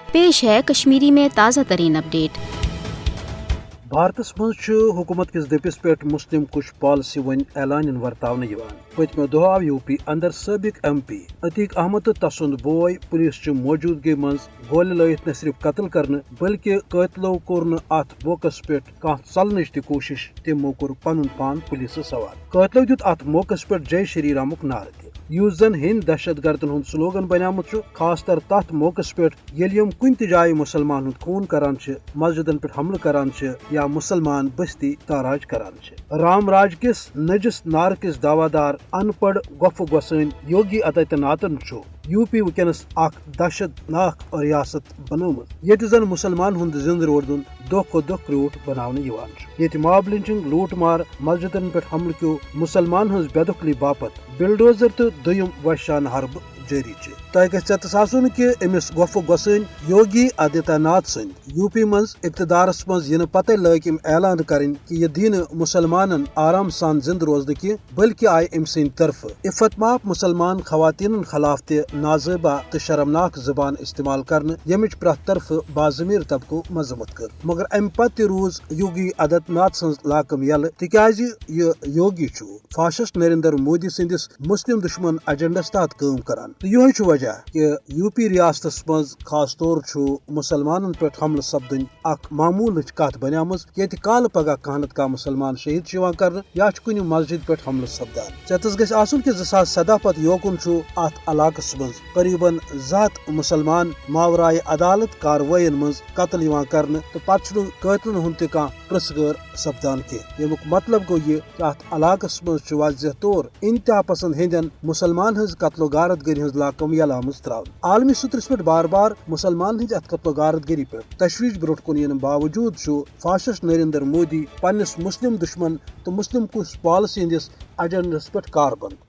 पेश है कश्मीरी में ताज़ा तरीन अपडेट। भारतस मज हुकूमत किस दपिस पे मुस्लिम कुश पॉलिसी वन ऐलान वर्तावन पतमो दो आव यूपी अंदर सबक MP अतीक अहमद तो तसुंद बोय पुलिस मौजूदगी मज गोल लयित न सिर्फ कत्ल करने बल्कि कतलो कोर अत मौकस पे चलनच त कोशिश तमो कोर पन पान पुलिस सवाल कतलो दुत अत मौकस पे जय श्री रामुक नार त युस जन हिंद दहशत गर्दन हुंद स्लोगन बनियामुत खास तर तथ मौकस पे यम कुन त जाय मुसलमान हुंद खून करान मस्जिदन पे हमल करान या मुसलमान बस्ती ताराज करान राम राज किस नजिस नार किस दावादार अनपढ़ गफ गोसन योगी आदित्यनाथन यूपी वनस दहशतनाक रियासत बनोमुत ये जन मुसलमान हुंद जिंद रोदन दो खो दो क्रूट बनाने मॉब लिंचिंग लूट मार मस्जिदन पे हमल क्यों मुसलमान हज बेदखली बापत बिलडोजर तो दुम वशान हरब जारी तह गसन कि अमिस गफ गोसन योगी आदित्यनाथ सद यूपी मज इब्तदारस मज इन पत लग ऐलान करें कि यह दीन मुसलमान आराम सान जिंद रोजन की बल्कि आय अम सद तरफ इफ्फत माफ मुसलमान खवातीन खिलाफ त नाजेबा तो शर्मनाक जुबान इस्तेमाल करने यमिच प्रथ तरफ बाजमीर तबको मजम्मत कर मगर अम पत रूज योगी आदित्यनाथ सज लाकम यल तिकाज यह योगी फाशिस्ट नरेंद्र मोदी सदिस मुस्लिम दुश्मन एजेंडस तहत काम करान तो यह वजह कि यूपी रियासत मज खास तौर मुसलमान पे हमल सपदन मामूल कत बनियाम ये काल पगह कहनत का मुसलमान शहीद कर या कुन मस्जिद पे हमल सपदान चतस गन कि 2017 पत योकुन अत इलाकस मज करीबन 100 मुसलमान मावराय अदालत कार्रवाइन मज कत्ल कर तो पे कतलन हुंद प्रसगर सपदान कह यमुक मतलब गो ये कि अत इलाकस मज वाजह तौर इंतहा पसंद हिंदन मुसलमान हज कत्लो गारत गरी हज लाकम यलाम त्रावन आलमी सुत्रस पे बार बार मुसलमान हज अत कत्लो गारत गरी पे तशवीश ब्रोट कुन इन बावजूद फाशिस्ट नरेंद्र मोदी पन्निस मुस्लिम दुश्मन तो मुस्लिम कुछ पॉलिसी हंदिस एजेंडस पे कारबंद